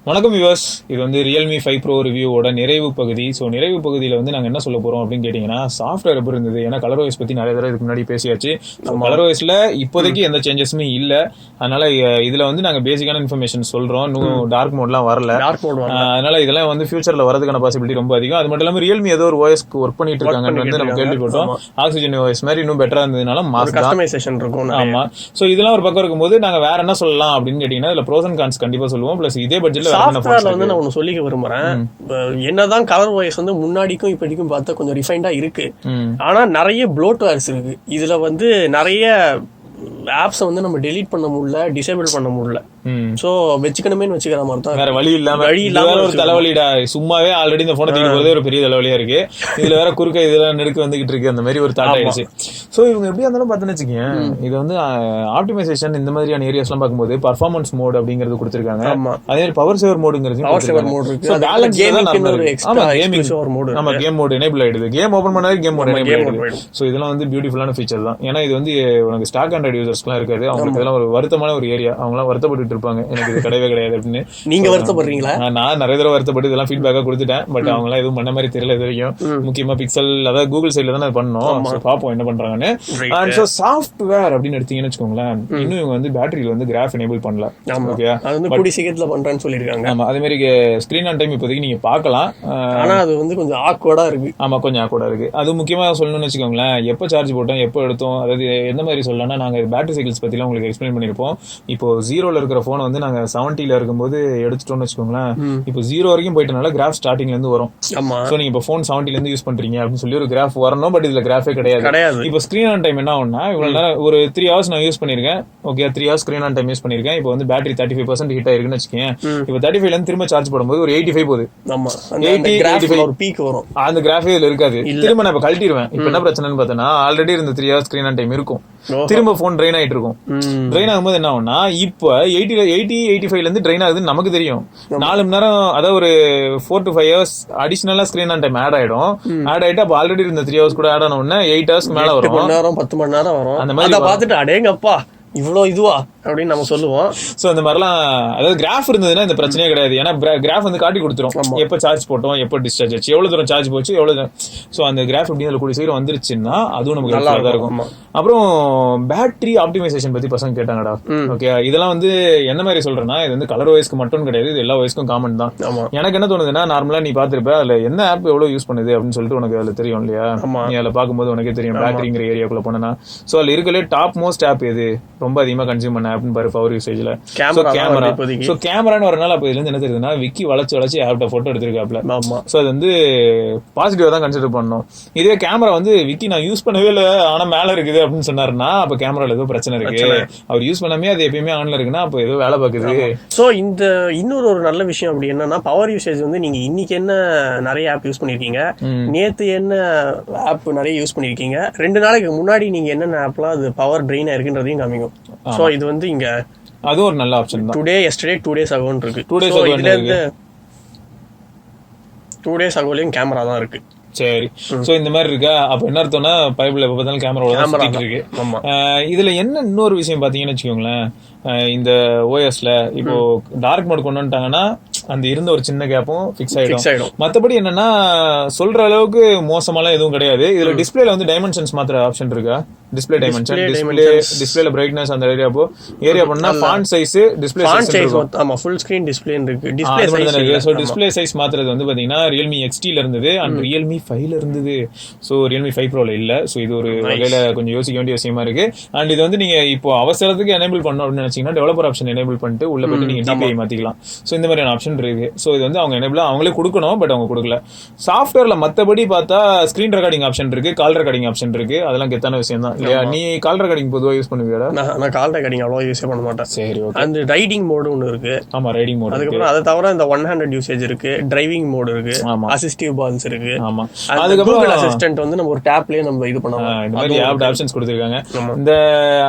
வணக்கம் வியூவர்ஸ், இது வந்து Realme 5 Pro ரிவ்யூவோட நிறைவு பகுதி. ஸோ நிறைவு பகுதியில் வந்து நாங்கள் என்ன சொல்ல போகிறோம் அப்படின்னு கேட்டிங்கன்னா, சாஃப்ட்வேர் எப்படி இருந்தது. ஏன்னா கலர் வாய்ஸ் பற்றி நிறைய தடவை இதுக்கு முன்னாடி பேசியாச்சு. கலர் வாய்ஸில் இப்போதைக்கு எந்த சேஞ்சஸுமே இல்லை. அதனால இதில் வந்து நாங்கள் பேசிக்கான இன்ஃபர்மேஷன் சொல்கிறோம். இன்னும் டார்க் மோட்லாம் வரல. அதனால இதெல்லாம் வந்து ஃபியூச்சரில் வரதுக்கான பாசிபிலிட்டி ரொம்ப அதிகம். அது மட்டும் இல்லாமல் Realme ஏதோ ஒரு ஓஎஸ்க்கு ஒர்க் பண்ணிட்டு இருக்காங்கன்னு வந்து நம்ம கேள்விப்பட்டோம். ஆக்சிஜன் ஓஎஸ் மாதிரி இன்னும் பெட்டராக இருந்ததுனால கஸ்டமைசேஷன் இருக்கும். ஆமா. ஸோ இதெல்லாம் ஒரு பக்கம் இருக்கும்போது நாங்கள் வேற என்ன சொல்லலாம் அப்படின்னு கேட்டிங்கன்னா, இதில் ப்ரோஸ் அண்ட் கான்ஸ் கண்டிப்பாக சொல்லுவோம். ப்ளஸ் இதே பட்ஜெட்ல வந்து நான் ஒன்னு சொல்லிக்க விரும்புறேன். என்னதான் கலர் வாய்ஸ் வந்து முன்னாடிக்கும் இப்படிக்கும் பார்த்தா கொஞ்சம் ரிஃபைண்டா இருக்கு. ஆனா நிறைய ப்ளோட்வேர்ஸ் இருக்கு. இதுல வந்து நிறைய ஆப்ஸை வந்து நம்ம டெலீட் பண்ண முடியல, டிசேபிள் பண்ண முடியல. சோ வெச்சுக்கணுமேனு வெச்சுக்கிற மாதிரி தான். வேற வழி இல்லாம ஒரு தலைவலிடா. சும்மாவே ஆல்ரெடி இந்த போனை தூக்கி போறதே ஒரு பெரிய தலைவலியா இருக்கு. இதுல வேற குறுக்க இதெல்லாம் நெடுக்க வந்துகிட்டு இருக்கு. அந்த மாதிரி ஒரு தாட் ஆயிடுச்சு. சோ இவங்க எப்படியா இருந்தாலும் பாத்துன்னு வச்சுக்கேன், இது வந்து ஆப்டிமைசேஷன் இந்த மாதிரியான ஏரியாஸ் எல்லாம் பார்க்கும்போது பர்ஃபார்மன்ஸ் மோட் அப்படிங்கறது கொடுத்திருக்காங்க. அதே மாதிரி பவர் சேவர் மோடுங்கிறது நம்ம கேம் மோட் எனேபிள் ஆயிடுது. கேம் ஓபன் பண்ணாலே கேம் மோட் எனேபிள் ஆயிடுது. சோ இதெல்லாம் வந்து பியூட்டிஃபுல்லான ஃபீச்சர் தான். ஏன்னா இது வந்து உனக்கு ஸ்டாக் ஆண்ட்ராய்டு யூசர்ஸ்க்குலாம் இருக்காது. அவங்களுக்கு இதெல்லாம் ஒரு வருத்தமான ஒரு ஏரியா. அவங்க எல்லாம் வருத்தப்பட்டு இருப்பாங்க, எனக்கு இது கிடையவே கிடையாது அப்படின்னு. நீங்க வருத்தப்படுறீங்களா? நான் நிறைய தடவை வருத்தப்பட்டு இதெல்லாம் ஃபீட்பேக்கா கொடுத்துட்டேன். பட் அவங்க எல்லாம் எதுவும் பண்ண மாதிரி தெரியல இது வரைக்கும். முக்கியமா பிக்சல், அதாவது கூகுள் சைட்ல தான் பண்ணோம். பாப்போம் என்ன பண்றாங்கன்னு. அண்ட் சோ சாஃப்ட்வேர் அப்படின்னு எடுத்தீங்கன்னு வச்சுக்கோங்களேன், இன்னும் இவங்க வந்து பேட்டரியில வந்து கிராஃப் எனேபிள் பண்ணல. ஓகே, அது வந்து கூடிய சீக்கிரத்துல பண்றேன்னு சொல்லிருக்காங்க. ஆமா, அதே மாதிரி ஸ்கிரீன் ஆன் டைம் இப்போதைக்கு நீங்க பார்க்கலாம். ஆனா அது வந்து கொஞ்சம் ஆக்வர்டா இருக்கு. ஆமா, கொஞ்சம் ஆக்வர்டா இருக்கு. அது முக்கியமா சொல்லணும்னு வச்சுக்கோங்களேன், எப்போ சார்ஜ் போட்டோம் எப்போ எடுத்தோம், அதாவது எந்த மாதிரி சொல்லலாம்னா, நாங்க பேட்டரி சைக்கிள்ஸ் பத்திலாம் உங்களுக்கு எக்ஸ்பிளைன் பண்ணிருப்போம். இப்போ 0ல இருக்கிற போன் வந்து நாங்க 70ல இருக்கும்போது எடுத்துட்டோம்னு வச்சுக்கோங்களேன், இப்போ 0 வரைக்கும் போயிட்டனால கிராஃப் ஸ்டார்டிங்ல இருந்து வரும். சோ நீங்க இப்போ போன் 70ல இருந்து யூஸ் பண்றீங்க அப்படின்னு சொல்லி ஒரு கிராஃப் வரணும். பட் இதுல கிராஃபே கிடையாது. இப்போ ஸ்கிரீன் ஆன் டைம் என்ன ஆகும்னா, இவ்வளவு நேரம் ஒரு 3 hours நான் யூஸ் பண்ணிருக்கேன். Okay, 3 hours screen on time use பண்ணிருக்கேன். இப்போ வந்து பேட்டரி 35% ஹிட் ஆயிருக்குன்னு வச்சுக்கேன். இப்போ 35ல இருந்து திரும்ப சார்ஜ் போடும்போது ஒரு 85 போகுது. ஒரு பீக் வரும். அந்த கிராஃபே இதுல இருக்காது. திரும்ப நான் இப்ப கழட்டிடுவேன். இப்ப என்ன பிரச்சனைன்னு பார்த்தா, ஆல்ரெடி இருந்த 3 hours ஸ்கிரீன் ஆன் டைம் இருக்கும். திரும்ப போன் ட்ரெயின் ஆயிட்டு இருக்கும். ட்ரெயின் ஆகும்போது என்ன ஆகும்னா, இப்ப 85ல இருந்து ட்ரெயின் ஆகுதுன்னு நமக்கு தெரியும். 4 மணி நேரம், அதாவது ஒரு 4 to 5 hours அடிஷனலா ஸ்கிரீன் ஆன் டைம் ஆட் ஆயிடும். ஆட் ஆயிட்டு அப்ப ஆல்ரெடி இருந்த 3 hours கூட ஆட் ஆன உடனே 8 hours மேல வரும். 10 மணி நேரம் வரும். அந்த மாதிரி பார்த்துட்டு அடேங்கப்பா இவ்வளவு இதுவா அப்படின்னு நம்ம சொல்லுவோம். சோ இந்த மாதிரிலாம், அதாவது கிராஃப் இருந்ததுன்னா இந்த பிரச்சனையே கிடையாது. ஏன்னா கிராஃப் வந்து காட்டி கொடுத்துரும், எப்ப சார்ஜ் போட்டோம், எப்போ டிஸ்சார்ஜ் ஆச்சு, எவ்வளவு தூரம் சார்ஜ் போச்சு, எவ்வளவு தூரம். சோ அந்த கிராஃப் எப்படி அதுல கூடிய சீக்கிரம் வந்துருச்சுன்னா அதுவும் நமக்கு நல்லா தான் இருக்கும். அப்புறம் பேட்டரி ஆப்டிமைசேஷன் பத்தி பசங்க கேட்டாங்கடா. ஓகே, இதெல்லாம் வந்து என்ன மாதிரி சொல்றேன்னா, இது வந்து கலர் வாய்ஸ்க்கு மட்டும் கிடையாது, இது எல்லா வாய்ஸ்க்கும் காமன் தான். எனக்கு என்ன தோணுதுன்னா, நார்மலா நீ பாத்துருப்ப, அதுல என்ன ஆப் எவ்வளவு யூஸ் பண்ணுது அப்படின்னு சொல்லிட்டு உனக்கு அதுல தெரியும் இல்லையா? நீ அதுல பாக்கும்போது உனக்கே தெரியும். பேட்டரிங்கிற ஏரியாக்குள்ள போனா, சோ அதுல இருக்கலே டாப் மோஸ்ட் ஆப் எது, ரொம்ப அதிகமா கன்சியூம் பண்ண ஆப்னு பாரு, பவர் யூசேஜ்ல கேமரா. சோ கேமரான்னு வரனால அப்ப இதுல இருந்து என்ன தெரியுதுன்னா, விக்கி வளைச்சு ஆப்ட போட்டோ எடுத்திருக்காப்ல. சோ அது வந்து பாசிட்டிவா தான் கன்சிடர் பண்ணணும். இதே கேமரா வந்து விக்கி நான் யூஸ் பண்ணவே இல்லை ஆனா மேல இருக்குது அப்படின்னு சொன்னாருன்னா, அப்ப கேமரால ஏதோ பிரச்சனை இருக்கு. அவர் யூஸ் பண்ணாமே அது எப்பயுமே ஆன்ல இருக்குன்னா அப்ப ஏதோ வேலை பாக்குது. சோ இந்த இன்னொரு ஒரு நல்ல விஷயம் அப்படி என்னன்னா, பவர் யூசேஜ் வந்து நீங்க இன்னைக்கு என்ன நிறைய ஆப் யூஸ் பண்ணிருக்கீங்க, நேத்து என்ன ஆப் நிறைய யூஸ் பண்ணிருக்கீங்க, 2 நாளைக்கு முன்னாடி நீங்க என்னென்ன ஆப்லாம் அது பவர் ட்ரெயின் ஆயிருக்குன்றதையும் காமிக்கும். சோ இது வந்து இங்க அது ஒரு நல்ல ஆப்ஷன் தான். டுடே எஸ்டர்டே 2 days ago இருக்கு. 2 days ago இருக்கு. 2 days agoலயும் கேமரா தான் இருக்கு. சரி, சோ இந்த மாதிரி இருக்கா, அப்ப என்ன அர்த்தம்னா பைப்ல எப்ப பார்த்தாலும் கேமரா இருக்கு. இதுல என்ன இன்னொரு விஷயம் பாத்தீங்கன்னு வச்சுக்கோங்களேன், இந்த ஓஎஸ்ல இப்போ டார்க் மோட் கொண்டு வந்துட்டாங்கன்னா அந்த இருந்த ஒரு சின்ன கேப்பும் ஃபிக்ஸ் ஆயிடும். மத்தபடி என்னன்னா, சொல்ற அளவுக்கு மோசமாலாம் எதுவும் கிடையாது. இதுல டிஸ்பிளேல வந்து டைமென்ஷன்ஸ் மாத்திர ஆப்ஷன் இருக்கா? டிஸ்பிளே டைமென்ஷன், டிஸ்பிளேல பிரைட்னஸ், அந்த ஏரியா பண்ணா ஃபாண்ட் சைஸ், டிஸ்பிளே சைஸ், ஆமா ஃபுல் ஸ்கிரீன் டிஸ்பிளே இருக்கு. டிஸ்பிளே சைஸ் மாத்திரது வந்து பாத்தீங்கன்னா Realme XT ல இருந்தது அண்ட் Realme 5 ல இருந்தது. சோ Realme 5 Pro ல இல்ல. சோ இது ஒரு வகையில கொஞ்சம் யோசிக்க வேண்டிய விஷயமா இருக்கு. அண்ட் இது வந்து நீங்க இப்போ அவசரத்துக்கு எனேபிள் பண்ணணும் அப்படின்னு நினைச்சீங்கன்னா, டெவலப்பர் ஆப்ஷன் எனேபிள் பண்ணிட்டு உள்ள போயிட்டு நீங்க DPI மாத்திக்கலாம். சோ இந்த மாதிரியான ஆப்ஷன் இருக்கு. சோ இது வந்து அவங்க எனேபிள் அவங்களே கொடுக்கணும், பட் அவங்க கொடுக்கல. சாஃப்ட்வேர்ல மத்தபடி பார்த்தா ஸ்கிரீன் ரெக்கார்டிங் ஆப்ஷன் இருக்கு, கால் ரெக்கார்டிங் ஆப்ஷன் இருக்கு. அதெல்லாம் கெத்தான விஷயம் தான் இல்லையா? நீ கால் ரெக்கார்டிங் பொதுவா யூஸ் பண்ணுவியாடா? நான் கால் ரெக்கார்டிங் அவ்வளவு யூஸ் பண்ண மாட்டேன். சரி, ஓகே. அந்த ரைடிங் மோட் ஒன்னு இருக்கு. ஆமா, ரைடிங் மோட். அதுக்கப்புறம் அதை தவிர இந்த 100 யூசேஜ் இருக்கு, டிரைவிங் மோட் இருக்கு, அசிஸ்டிவ் பால்ஸ் இருக்கு. ஆமா, அதுக்கப்புறம் கூகுள் அசிஸ்டன்ட் வந்து நம்ம ஒரு டேப்லயே நம்ம இது பண்ணலாம். இந்த மாதிரி ஆப்ஷன்ஸ் கொடுத்திருக்காங்க. இந்த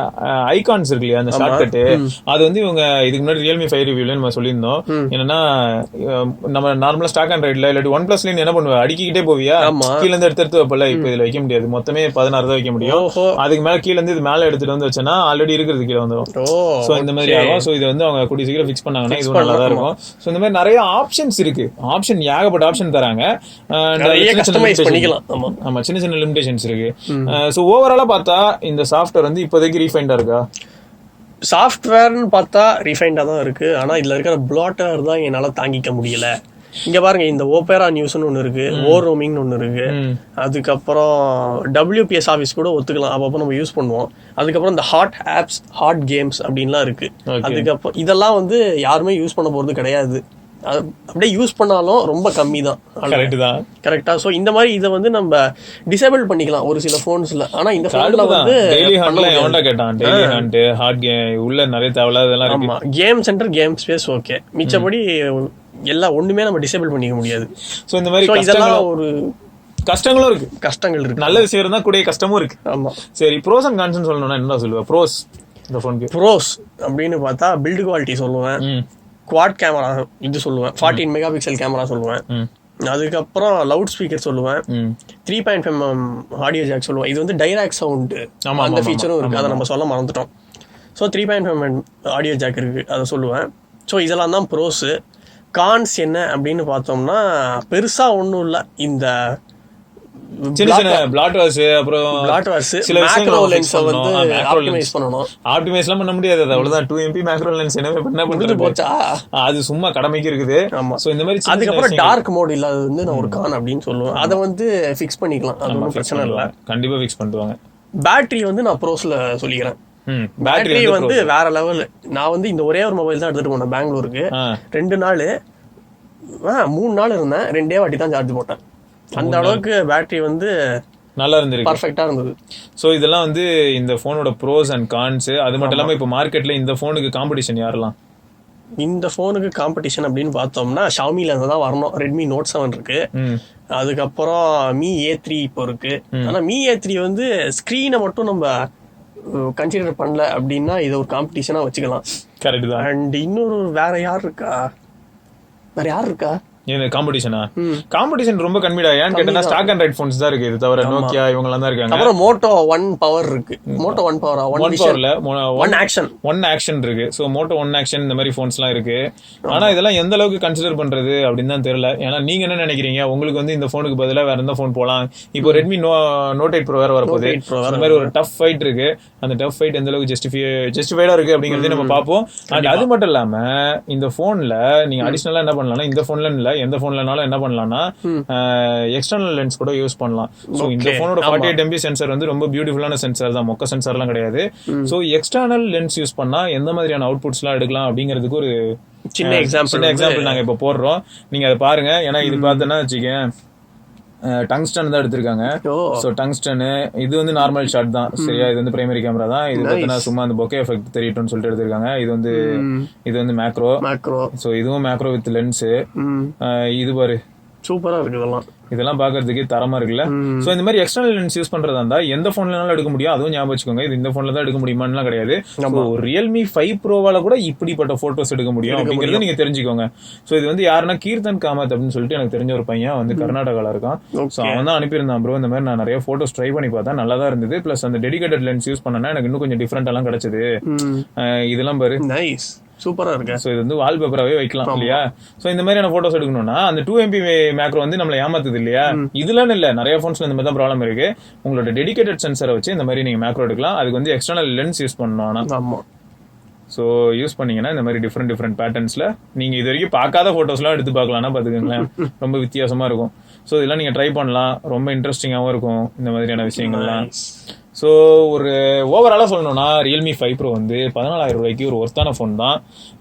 ஐகான்ஸ் இருக்கு இல்லையா, அந்த ஷார்ட்கட், அது வந்து இவங்க இதுக்கு முன்னாடி Realme 5 ரிவ்யூல நம்ம சொல்லியிருந்தோம். என்னன்னா, நம்ம நார்மலா ஸ்டாக் ஆண்ட்ராய்ட்ல இல்லாட்டி OnePlusல என்ன பண்ணுவ, அடிக்கிட்டே போவியா, கீழ இருந்து எடுத்து வைப்பல. இப்ப இதுல வைக்க முடியாது. மொத்தமே 16 தான் வைக்க முடியும். அதுக்கு மேல கீழ இருந்து இது மேல எடுத்துட்டு வந்து வச்சேன்னா ஆல்ரெடி இருக்கிறது கீழே வந்துடும். ஸோ இந்த மாதிரி ஆகும். ஸோ இது வந்து அவங்க கூடிய சீக்கிரம் ஃபிக்ஸ் பண்ணாங்கன்னா இது நல்லா தான் இருக்கும். ஸோ இந்த மாதிரி நிறைய ஆப்ஷன்ஸ் இருக்கு. ஆப்ஷன் ஏகப்பட்ட ஆப்ஷன் தராங்க. ஆமா, சின்ன சின்ன லிமிடேஷன்ஸ் இருக்கு. ஸோ ஓவராலா பார்த்தா இந்த சாஃப்ட்வேர் வந்து இப்போதைக்கு ரீஃபைண்டா இருக்கா? சாஃப்ட்வேர்னு பார்த்தா ரீஃபைண்டா தான் இருக்கு. ஆனா இதுல இருக்கிற ப்ளாட்டர் தான் என்னால தாங்கிக்க முடியல. இங்க பாருங்க, இந்த ஓபேரா நியூஸ்னு ஒன்று இருக்கு, ஓரோமிங்னு ஒன்று இருக்கு, அதுக்கப்புறம் WPS ஆஃபீஸ் கூட ஒத்துக்கலாம், அப்பப்போ நம்ம யூஸ் பண்ணுவோம். அதுக்கப்புறம் இந்த ஹாட் ஆப்ஸ், ஹாட் கேம்ஸ் அப்படின்லாம் இருக்கு. அதுக்கப்புறம் இதெல்லாம் வந்து யாருமே யூஸ் பண்ண போறது கிடையாது. அப்படியே யூஸ் பண்ணாலும் ரொம்ப கம்மி தான். கரெக்டா? ஸோ இந்த மாதிரி இதை வந்து நம்ம டிசேபிள் பண்ணிக்கலாம் ஒரு சில போன்ஸ்ல. ஆனா இந்த போன்ல வந்து game centre, game space okay, மிச்சபடி எல்லாம் ஒண்ணுமே நம்ம டிசேபிள் பண்ணிக்க முடியாது. சோ இந்த மாதிரி இதெல்லாம் ஒரு கஷ்டங்களும் இருக்கு. கஷ்டங்கள் இருக்கு. நல்ல விஷயம் இருந்தா கூட கஷ்டமும் இருக்கு. ஆமா. சரி, ப்ரோஸ் அண்ட் கான்ஸ் சொல்லணும்னா என்ன சொல்லுவேன்? ப்ரோஸ் இந்த போனுக்கு ப்ரோஸ் அப்படின்னு பார்த்தா பில்ட் குவாலிட்டி சொல்லுவேன், குவாட் கேமரா இது சொல்லுவேன், 14 மெகா பிக்சல் கேமரா சொல்லுவேன், அதுக்கப்புறம் லவுட் ஸ்பீக்கர் சொல்லுவேன், 3.5mm ஆடியோ ஜாக் சொல்லுவேன். இது வந்து டைராக்ட் சவுண்ட் அந்த ஃபீச்சரும் இருக்கு, அதை நம்ம சொல்ல மறந்துட்டோம். ஸோ 3.5mm ஆடியோ ஜாக் இருக்கு, அதை சொல்லுவேன். ஸோ இதெல்லாம் தான் ப்ரோஸு. கான்ஸ் என்ன அப்படின்னு பார்த்தோம்னா பெருசா ஒன்றும் இல்லை. இந்த ஆப்டிமைஸ்லாம் பண்ண முடியாது. அவ்வளவுதான் 2MP மேக்ரோ லென்ஸ் என்ன பண்ண போச்சா, அது சும்மா கடமைக்கு இருக்குது. சோ இந்த மாதிரி அதுக்கப்புறம் டார்க் மோட் இல்லாத வந்து நான் ஒரு கான் அப்படின்னு சொல்லுவேன். அதை வந்து ஃபிக்ஸ் பண்ணிக்கலாம், அது ஒன்றும் பிரச்சனை இல்லை, கண்டிப்பா ஃபிக்ஸ் பண்ணுவாங்க. பேட்டரி வந்து நான் ப்ரோஸ்ல சொல்லிக்கிறேன். பேட்டரி வந்து வேற லெவல். நான் வந்து இந்த ஒரே ஒரு மொபைல் தான் எடுத்துட்டு போனேன் பெங்களூருக்கு. 2 நாள் 3 நாள் இருந்தேன், 2 வாட்டி தான் சார்ஜ் போட்டேன். அந்த அளவுக்கு பேட்டரி வந்து நல்லா இருந்தது, பர்ஃபெக்ட்டா இருந்தது. சோ இதெல்லாம் வந்து இந்த போனோட ப்ரோஸ் அண்ட் கான்ஸ். அது மட்டும் இல்லாம இப்ப மார்க்கெட்ல இந்த போனுக்கு காம்படிஷன் யாரெல்லாம்? இந்த போனுக்கு காம்படிஷன் அப்படின்னு பார்த்தோம்னா ஷாமில இருந்து தான் வரணும். ரெட்மி நோட் 7 இருக்கு, அதுக்கப்புறம் Mi A3 இப்போ இருக்கு. ஆனா Mi A3 வந்து ஸ்கிரீனை மட்டும் நம்ம கன்சிடர் பண்ணல அப்படின்னா இது ஒரு காம்படிஷனா வச்சுக்கலாம். கரெக்ட் தான். அண்ட் இன்னொரு வேற யார் இருக்கா காம்படிஷனா? காம்படிஷன் ரொம்ப கம்மிடா. ஏன்னு கேட்டா ஸ்டாக் ஆண்ட்ராய்ட் போன்ஸ் தான் இருக்கு, இது தவிர நோக்கியா இவங்க எல்லாம் தான் இருக்காங்க. அப்புறம் Moto 1 பவர் இருக்கு. Moto 1 பவர், 1 பவர்ல 1 ஆக்ஷன் இருக்கு. சோ Moto 1 ஆக்ஷன் இந்த மாதிரி போன்ஸ் எல்லாம் இருக்கு. ஆனா இதெல்லாம் எந்த அளவுக்கு கன்சிடர் பண்றது அப்படின்னு தான் தெரியல. ஏன்னா நீங்க என்ன நினைக்கிறீங்க? உங்களுக்கு வந்து இந்த போனுக்கு பதிலா வேற எந்த போன் போலாம்? இப்போ ரெட்மி நோட் 8 ப்ரோ வேற வரப்போகுது. அந்த மாதிரி ஒரு டஃப் ஃபைட் இருக்கு. அந்த டஃப் ஃபைட் எந்த அளவுக்கு ஜஸ்டிஃபைடா இருக்கு அப்படிங்கறதே நம்ம பார்ப்போம். அது மட்டும் இல்லாம இந்த போன்ல நீங்க அடிஷனலா என்ன பண்ணலாம்னா, இந்த போன்ல இல்ல எந்த போன்லனாலும் என்ன பண்ணலாம்னா எக்ஸ்டர்னல் லென்ஸ் கூட யூஸ் பண்ணலாம். சோ இந்த போனோட 48 MP சென்சார் வந்து ரொம்ப பியூட்டிஃபுல்லான சென்சார் தான், மொக்க சென்சார்லாம் கிடையாது. சோ எக்ஸ்டர்னல் லென்ஸ் யூஸ் பண்ணா எந்த மாதிரியான அவுட்புட்ஸ் எல்லாம் எடுக்கலாம் அப்படிங்கிறதுக்கு ஒரு சின்ன எக்ஸாம்பிள் நாங்க இப்ப போடுறோம். நீங்க அதை பாருங்க. ஏன்னா இது பார்த்தோன்னா வச்சுக்கேன், டங்ஸ்டன் தான் எடுத்திருக்காங்க. சோ டங்ஸ்டன் இது வந்து நார்மல் ஷாட் தான், சரியா? இது வந்து பிரைமரி கேமரா தான். இது பார்த்தா சும்மா அந்த பொக்கே எஃபெக்ட் தெரியட்டும்னு சொல்லிட்டு எடுத்திருக்காங்க. இது வந்து மேக்ரோ. சோ இதுவும் மேக்ரோ வித் லென்ஸ். இது பாரு, சூப்பரா இருக்கு. இதெல்லாம் பாக்குறதுக்கு தரமா இருக்குல்ல. சோ இந்த மாதிரி எக்ஸ்டர்னல் லென்ஸ் யூஸ் பண்றதா இருந்தா எந்த போன்லனாலும் எடுக்க முடியும். அதுவும் ஞாபகம் வச்சுக்கோங்க, இது இந்த போன்ல தான் எடுக்க முடியுமான்னு கிடையாது. Realme 5 ப்ரோவால கூட இப்படிப்பட்ட போட்டோஸ் எடுக்க முடியும் அப்படிங்கறத நீங்க தெரிஞ்சுக்கோங்க. சோ இது வந்து யாருன்னா கீர்த்தன் காமத் அப்படின்னு சொல்லிட்டு எனக்கு தெரிஞ்ச ஒரு பையன் வந்து கர்நாடகால இருக்கான். சோ அவன் தான் அனுப்பியிருந்தான், ப்ரோ இந்த மாதிரி நான் நிறைய போட்டோஸ் ட்ரை பண்ணி பார்த்தேன், நல்லா தான் இருந்தது. பிளஸ் அந்த டெடிகேட்டட் லென்ஸ் யூஸ் பண்ணனா எனக்கு இன்னும் கொஞ்சம் டிஃபரெண்ட் எல்லாம் கிடைச்சது. இதெல்லாம் பாரு, நைஸ், சூப்பரா இருக்கு. சோ இது வந்து வால்பேப்பராவே வைக்கலாம் இல்லையா? சோ இந்த மாதிரியான போட்டோஸ் எடுக்கணும்னா அந்த 2MP மேக்ரோ வந்து நம்மள ஏமாத்துது இல்லையா? இதுல இல்ல, நிறைய போன்ஸ்ல இந்த மாதிரி தான் ப்ராப்ளம் இருக்கு. உங்களோட டெடிகேட்டட் சென்சரை வச்சு இந்த மாதிரி நீங்க மேக்ரோ எடுக்கலாம். அதுக்கு வந்து எக்ஸ்டர்னல் லென்ஸ் யூஸ் பண்ணணும். ஆமா. சோ யூஸ் பண்ணீங்கன்னா இந்த மாதிரி டிஃப்ரெண்ட் பேட்டர்ன்ஸ்ல நீங்க இது வரைக்கும் பார்க்காத போட்டோஸ்லாம் எடுத்து பார்க்கலாம்னா பாத்துக்கோங்களேன், ரொம்ப வித்தியாசமா இருக்கும். சோ இதெல்லாம் நீங்க ட்ரை பண்ணலாம், ரொம்ப இன்ட்ரெஸ்டிங்காவும் இருக்கும் இந்த மாதிரியான விஷயங்கள்லாம். ஸோ ஒரு ஓவராலாக சொல்லணும்னா Realme 5 Pro வந்து 14,000 ரூபாய்க்கு ஒரு ஒர்த்தான ஃபோன் தான்.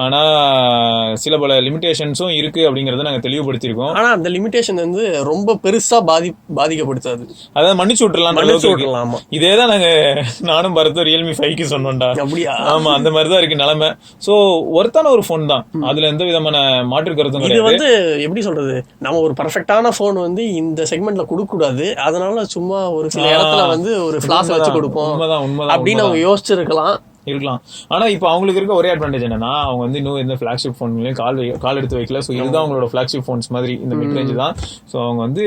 ஆனால் சில பல லிமிடேஷன்ஸும் இருக்குது அப்படிங்கிறத நாங்கள் தெளிவுபடுத்தியிருக்கோம். ஆனால் அந்த லிமிடேஷன் வந்து ரொம்ப பெருசாக பாதிக்கப்படுத்தாது. அதாவது மன்னிச்சு விட்டுறலாம். இதே தான் நானும் பரத்தும் Realme 5க்கு சொன்னோம்டா. அப்படியா? ஆமாம், அந்த மாதிரி தான் இருக்குது நிலைமை. ஸோ ஒர்த்தான ஒரு ஃபோன் தான், அதில் எந்த விதமான மாற்று கருத்தும் கிடையாது. இது வந்து எப்படி சொல்றது, நம்ம ஒரு பர்ஃபெக்டான ஃபோன் வந்து இந்த செக்மெண்ட்ல கொடுக்கக்கூடாது. அதனால சும்மா ஒரு சில இடத்துல வந்து ஒரு ஃபிளாஸ் வச்சு கொடுப்போம் அப்படின்னு அவங்க யோசிச்சிருக்கலாம். இருக்கலாம். ஆனா இப்போ அவங்களுக்கு இருக்க ஒரே அட்வான்டேஜ் என்னன்னா அவங்க வந்து இன்னும் எந்த ஃபிளாக்ஷிப் போன்லயும் கால் எடுத்து வைக்கல. ஸோ இதுதான் அவங்களோட ஃபிளாக்ஷிப் போன்ஸ் மாதிரி இந்த மிட் ரேஞ்ச் தான். ஸோ அவங்க வந்து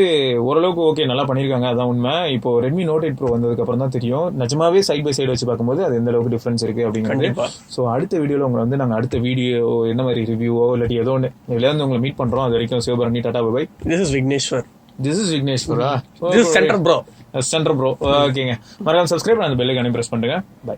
ஓரளவுக்கு ஓகே நல்லா பண்ணிருக்காங்க, அதான் உண்மை. இப்போ ரெட்மி நோட் 8 ப்ரோ வந்ததுக்கு அப்புறம் தான் தெரியும் நிஜமாவே சைட் பை சைடு வச்சு பார்க்கும்போது அது எந்த அளவுக்கு டிஃபரன்ஸ் இருக்கு அப்படிங்கிறது. ஸோ அடுத்த வீடியோல உங்களை வந்து நாங்கள் அடுத்த வீடியோ என்ன மாதிரி ரிவ்யூவோ இல்லாட்டி ஏதோ ஒன்று இதுல இருந்து உங்களை மீட் பண்றோம். அது வரைக்கும் Sivabharani tata bye. This is Vigneshwar. This is Vigneshwara. This is Center Bro. Center Bro. ஓகேங்க. மறக்காம சப்ஸ்கிரைப் பண்ணி அந்த பெல் ஐகானை பிரஸ் பண்ணுங்க. பை.